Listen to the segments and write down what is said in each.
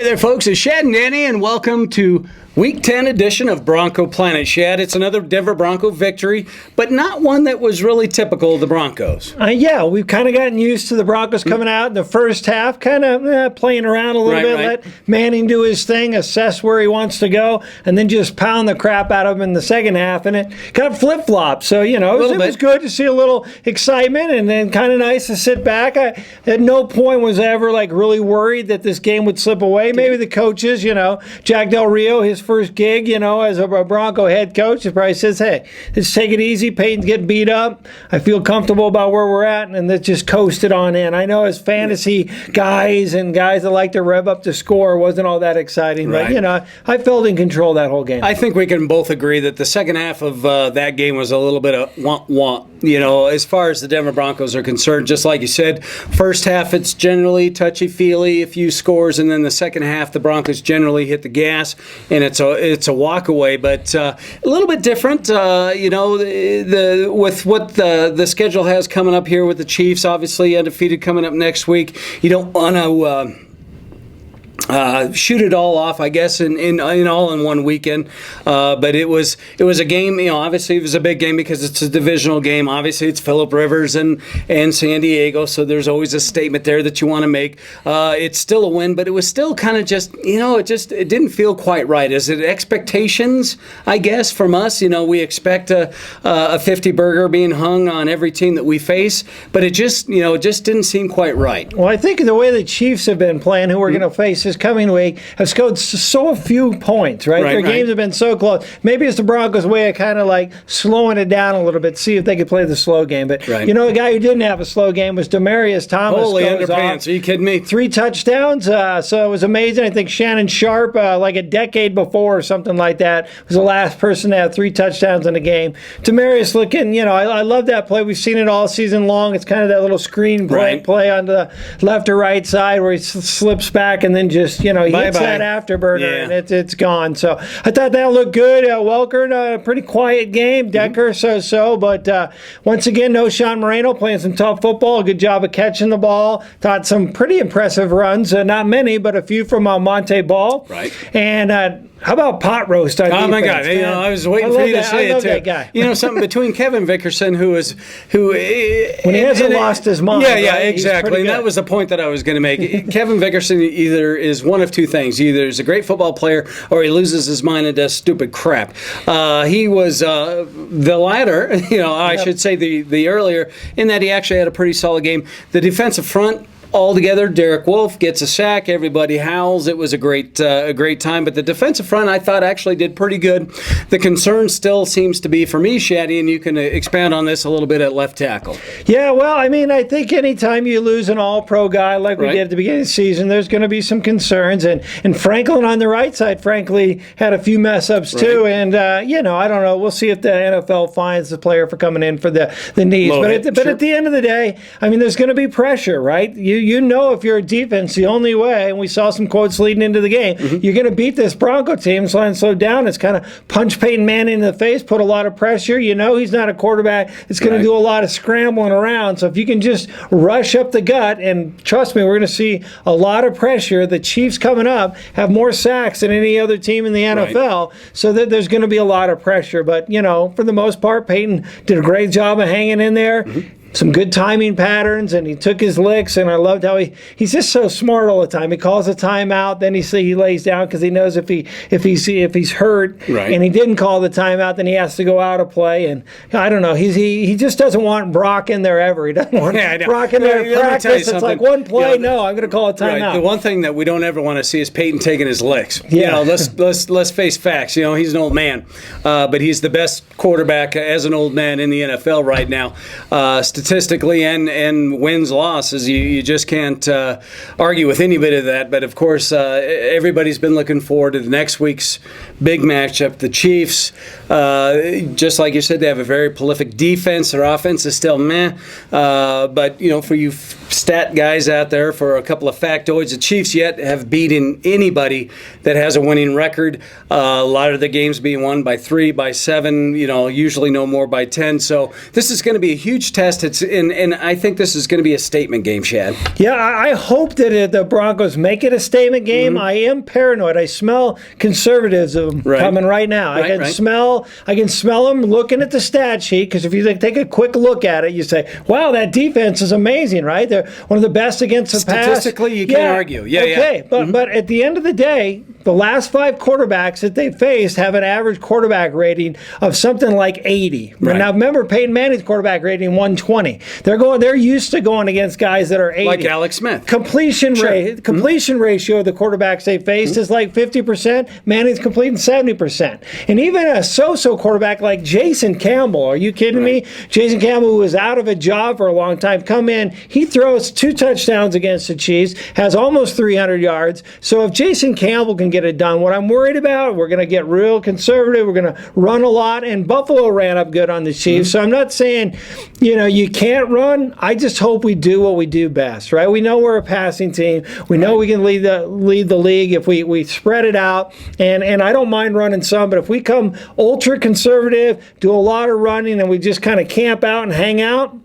Hey there, folks. It's Shad and Danny, and welcome to Week 10 edition of Bronco Planet. Shad, it's another Denver Bronco victory, but not one that was really typical of the Broncos. Yeah, we've kind of gotten used to the Broncos coming out in the first half, kind of playing around a little bit, let Manning do his thing, assess where he wants to go, and then just pound the crap out of him in the second half, and it kind of flip-flopped. So, you know, it was good to see a little excitement, and then kind of nice to sit back. At no point was I ever, really worried that this game would slip away. Maybe the coaches, Jack Del Rio, his first gig, as a Bronco head coach, he probably says, hey, let's take it easy. Peyton's getting beat up. I feel comfortable about where we're at, and let's just coast it on in. I know as fantasy guys and guys that like to rev up the score, it wasn't all that exciting, but, I felt in control that whole game. I think we can both agree that the second half of that game was a little bit of want. As far as the Denver Broncos are concerned, just like you said, first half it's generally touchy-feely, a few scores, and then the second half the Broncos generally hit the gas, and it's a walk away, but a little bit different, with what the schedule has coming up here with the Chiefs, obviously undefeated coming up next week. You don't want to shoot it all off, I guess, in one weekend. But it was a game. Obviously it was a big game because it's a divisional game. Obviously it's Phillip Rivers and San Diego, so there's always a statement there that you want to make. It's still a win, but it was still kind of just it didn't feel quite right. Is it expectations? I guess from us, we expect a 50 burger being hung on every team that we face, but it just didn't seem quite right. Well, I think the way the Chiefs have been playing, who we're going to face this coming week, have scored so few points, right? Their games have been so close. Maybe it's the Broncos' way of kind of slowing it down a little bit, see if they could play the slow game. But, the guy who didn't have a slow game was Demaryius Thomas. Holy underpants. Are you kidding me? 3 touchdowns. So it was amazing. I think Shannon Sharp, a decade before or something like that, was the last person to have 3 touchdowns in a game. Demaryius looking, I love that play. We've seen it all season long. It's kind of that little screen play on the left or right side where he slips back and then just, he hits that afterburner and it's gone. So I thought that looked good. Welker, a pretty quiet game. Decker, so. But once again, no Sean Moreno playing some tough football. A good job of catching the ball. Thought some pretty impressive runs. Not many, but a few from Monte Ball. Right. And how about pot roast? Oh my God! I was waiting for you to say it too. That guy. Something between Kevin Vickerson, who when he hasn't lost his mind. Yeah, exactly. And that was the point that I was going to make. Kevin Vickerson either is one of two things: either is a great football player, or he loses his mind and does stupid crap. He was the latter. I should say the earlier, in that he actually had a pretty solid game. The defensive front. Altogether, Derek Wolfe gets a sack. Everybody howls. It was a great time. But the defensive front, I thought, actually did pretty good. The concern still seems to be, for me, Shaddy, and you can expand on this a little bit at left tackle. Yeah, well, I think anytime you lose an all-pro guy like we did at the beginning of the season, there's going to be some concerns. And Franklin on the right side, frankly, had a few mess-ups too. And, I don't know. We'll see if the NFL fines the player for coming in for the knees. But at the end of the day, there's going to be pressure, right? If you're a defense, the only way, and we saw some quotes leading into the game, you're going to beat this Bronco team, slow down. It's kind of punch Peyton Manning in the face, put a lot of pressure. He's not a quarterback that's going to do a lot of scrambling around. So if you can just rush up the gut, and trust me, we're going to see a lot of pressure. The Chiefs coming up have more sacks than any other team in the NFL, so that there's going to be a lot of pressure. But, for the most part, Peyton did a great job of hanging in there. Some good timing patterns, and he took his licks, and I loved how he's just so smart all the time. He calls a timeout, then he lays down because he knows if he's hurt, and he didn't call the timeout, then he has to go out of play. And I don't know, he just doesn't want Brock in there ever. He doesn't want Brock in there in practice. It's like one play, no, I'm going to call a timeout. The one thing that we don't ever want to see is Peyton taking his licks. Let's face facts. He's an old man, but he's the best quarterback as an old man in the NFL right now. Statistically and wins losses, you just can't argue with any bit of that. But of course, everybody's been looking forward to the next week's big matchup. The Chiefs, just like you said, they have a very prolific defense. Their offense is still meh, but for you stat guys out there for a couple of factoids. The Chiefs yet have beaten anybody that has a winning record. A lot of the games being won by 3, by 7, usually no more by 10. So this is going to be a huge test. And I think this is going to be a statement game, Shad. Yeah, I hope that the Broncos make it a statement game. I am paranoid. I smell conservatism coming right now. I can smell them looking at the stat sheet, because if you take a quick look at it, you say, wow, that defense is amazing, right? They're one of the best against the pass. Statistically, you can't argue. Okay, but at the end of the day, the last 5 quarterbacks that they faced have an average quarterback rating of something like 80. Now, remember, Peyton Manning's quarterback rating 120. They're used to going against guys that are 80. Like Alex Smith. Completion ratio of the quarterbacks they faced is like 50%. Manning's completing 70%. And even a so-so quarterback like Jason Campbell, are you kidding me? Jason Campbell, who was out of a job for a long time, come in, he throws 2 touchdowns against the Chiefs, has almost 300 yards. So if Jason Campbell can get it done, what I'm worried about, we're going to get real conservative, we're going to run a lot, and Buffalo ran up good on the Chiefs. So I'm not saying, you can't run. I just hope we do what we do best, right? We know we're a passing team. We know we can lead the league if we spread it out, and I don't mind running some, but if we come ultra conservative, do a lot of running, and we just kind of camp out and hang out,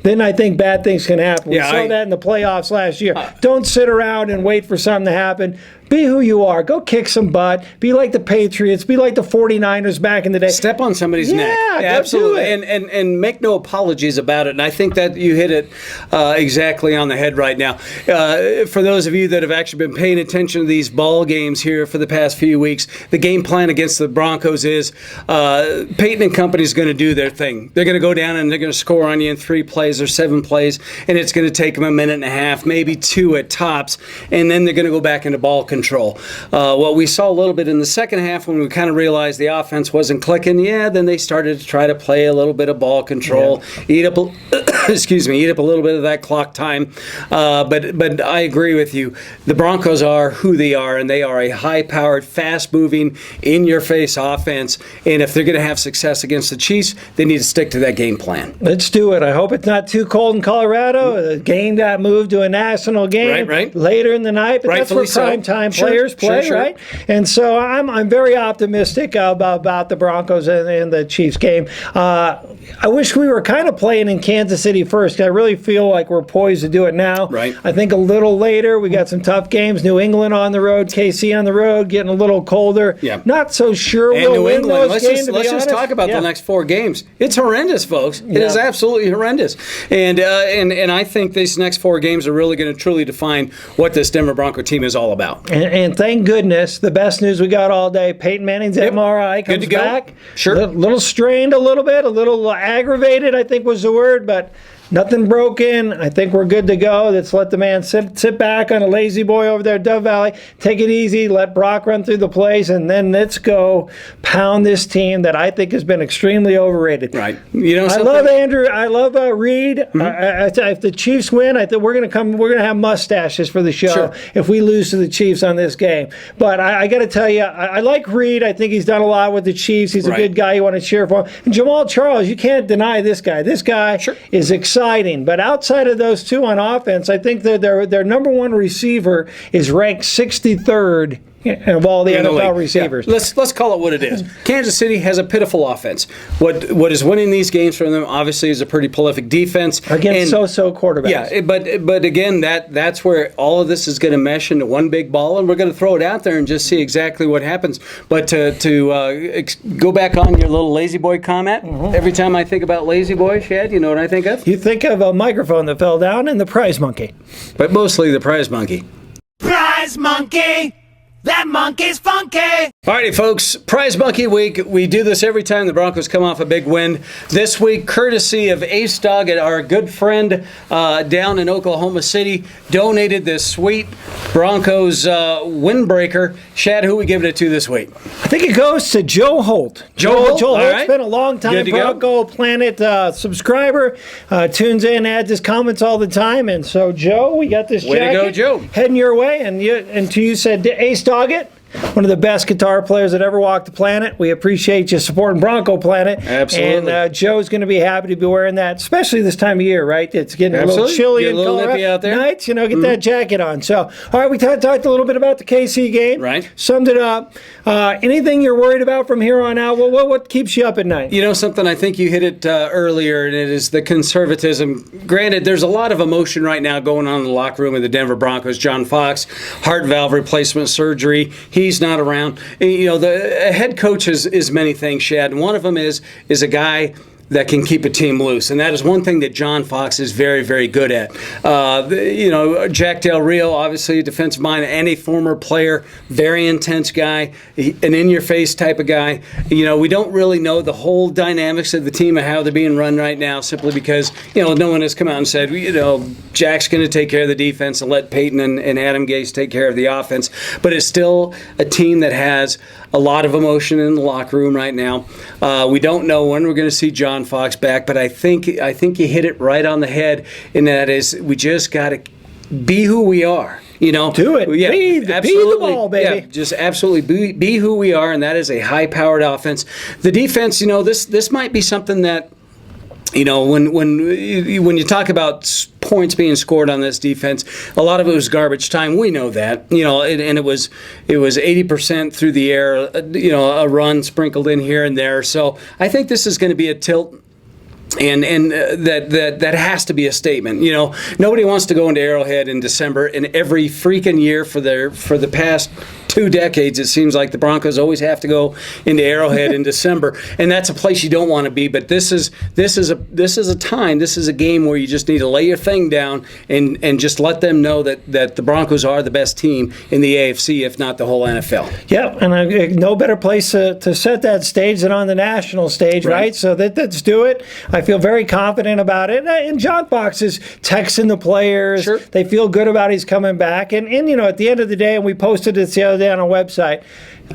then I think bad things can happen. We saw that in the playoffs last year. Don't sit around and wait for something to happen. Be who you are. Go kick some butt. Be like the Patriots. Be like the 49ers back in the day. Step on somebody's neck. Yeah, absolutely. And make no apologies about it. And I think that you hit it exactly on the head right now. For those of you that have actually been paying attention to these ball games here for the past few weeks, the game plan against the Broncos is Peyton and company is going to do their thing. They're going to go down and they're going to score on you in 3 plays or 7 plays, and it's going to take them a minute and a half, maybe 2 at tops, and then they're going to go back into ball control. What we saw a little bit in the second half when we kind of realized the offense wasn't clicking, then they started to try to play a little bit of ball control, eat up a little bit of that clock time. But I agree with you. The Broncos are who they are, and they are a high-powered, fast-moving, in-your-face offense. And if they're going to have success against the Chiefs, they need to stick to that game plan. Let's do it. I hope it's not too cold in Colorado. The game got moved to a national game later in the night, but that's where prime-time players play, right? And so I'm very optimistic about the Broncos and the Chiefs game. I wish we were kind of playing in Kansas City first, because I really feel like we're poised to do it now. I think a little later, we got some tough games. New England on the road, KC on the road, getting a little colder. Not so sure we'll win those games, let's just talk about the next 4 games. It's horrendous, folks. It is absolutely horrendous. And I think these next 4 games are really going to truly define what this Denver Bronco team is all about. And thank goodness, the best news we got all day, Peyton Manning's MRI comes back. Sure. Little strained a little bit, a little aggravated, I think was the word, but nothing broken. I think we're good to go. Let's let the man sit back on a lazy boy over there at Dove Valley. Take it easy. Let Brock run through the plays, and then let's go pound this team that I think has been extremely overrated. Right. I love Andrew. I love Reed. If the Chiefs win, I think we're gonna have mustaches for the show if we lose to the Chiefs on this game. But I got to tell you, I like Reed. I think he's done a lot with the Chiefs. He's a good guy. You want to cheer for him. And Jamal Charles, you can't deny this guy. This guy is exciting. But outside of those 2 on offense, I think that their number 1 receiver is ranked 63rd of all the NFL receivers. Let's call it what it is. Kansas City has a pitiful offense. What is winning these games for them, obviously, is a pretty prolific defense. Against so-so quarterbacks. Yeah, but again, that's where all of this is going to mesh into one big ball, and we're going to throw it out there and just see exactly what happens. But to go back on your little lazy boy comment, every time I think about lazy boy, Shad, you know what I think of? You think of a microphone that fell down and the prize monkey. But mostly the prize monkey. Prize monkey! That monkey's funky! Alrighty, folks, Prize Monkey Week. We do this every time the Broncos come off a big win. This week, courtesy of Ace Dog, our good friend down in Oklahoma City, donated this sweet Broncos windbreaker. Shad, who are we giving it to this week? I think it goes to Joe Holt. Joe Holt's been a long time Bronco Planet subscriber. Tunes in, adds his comments all the time. And so, Joe, we got this jacket. Way to go, Joe. Heading your way. And you said Ace Dog it. one of the best guitar players that ever walked the planet. We appreciate you supporting Bronco Planet. Absolutely. And Joe's going to be happy to be wearing that, especially this time of year, right? It's getting a little chilly Get in a little Colorado nippy out there. nights. Get that jacket on. So, all right, we talked a little bit about the KC game. Right. Summed it up. Anything you're worried about from here on out? What keeps you up at night? You know something, I think you hit it earlier, and it is the conservatism. Granted, there's a lot of emotion right now going on in the locker room of the Denver Broncos. John Fox, heart valve replacement surgery. He's not around. You know, the head coach is many things, Shad, and one of them is a guy that can keep a team loose. And that is one thing that John Fox is very, very good at. Jack Del Rio, obviously a defensive mind and a former player, very intense guy, an in-your-face type of guy. You know, we don't really know the whole dynamics of the team and how they're being run right now simply because, no one has come out and said, Jack's going to take care of the defense and let Peyton and Adam Gase take care of the offense. But it's still a team that has a lot of emotion in the locker room right now. We don't know when we're going to see John Fox back, but I think you hit it right on the head, and that is we just got to be who we are. Do it. Yeah, be the ball, baby. Yeah, just absolutely be who we are, and that is a high-powered offense. The defense, this might be something that, when you talk about points being scored on this defense, a lot of it was garbage time. We know that, and it was 80% through the air, a run sprinkled in here and there. So I think this is going to be a tilt. And that has to be a statement. Nobody wants to go into Arrowhead in December, and every freaking year for the past 2 decades, it seems like the Broncos always have to go into Arrowhead in December, and that's a place you don't want to be. But this is a game where you just need to lay your thing down and just let them know that the Broncos are the best team in the AFC, if not the whole NFL. Yeah, and no better place to set that stage than on the national stage, right? So let's do it. I feel very confident about it. And John Fox is texting the players. Sure. They feel good about he's coming back. And at the end of the day, and we posted it the other day on our website,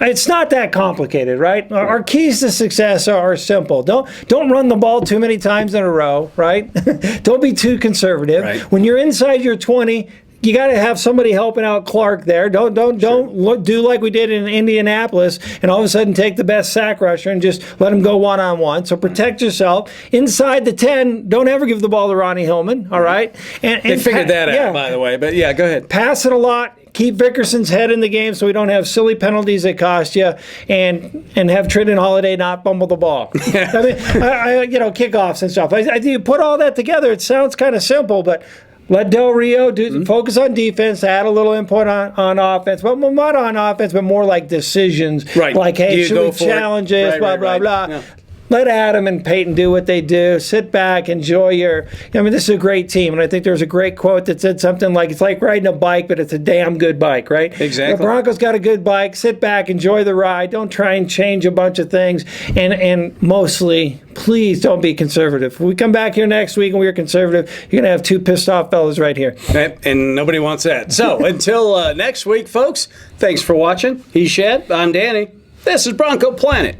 it's not that complicated, right? Our keys to success are simple. Don't run the ball too many times in a row, right? Don't be too conservative. Right. When you're inside your 20, you got to have somebody helping out Clark there. Don't do like we did in Indianapolis and all of a sudden take the best sack rusher and just let him go one-on-one. So protect yourself. Inside the 10, don't ever give the ball to Ronnie Hillman, all right? And They figured that out, by the way. But, yeah, go ahead. Pass it a lot. Keep Vickerson's head in the game so we don't have silly penalties that cost you, and have Trindon Holiday not fumble the ball. Kickoffs and stuff. I think you put all that together, it sounds kind of simple, but let Del Rio focus on defense, add a little input on offense, but not on offense, but more like decisions. Right. Like, hey, should we challenge this, blah, blah, blah. Yeah. Let Adam and Peyton do what they do. Sit back, enjoy this is a great team. And I think there was a great quote that said something like, it's like riding a bike, but it's a damn good bike, right? Exactly. The Broncos got a good bike. Sit back, enjoy the ride. Don't try and change a bunch of things. And mostly, please don't be conservative. If we come back here next week and we're conservative, you're going to have 2 pissed off fellas right here. And nobody wants that. So until next week, folks, thanks for watching. He's Shad. I'm Danny. This is Bronco Planet.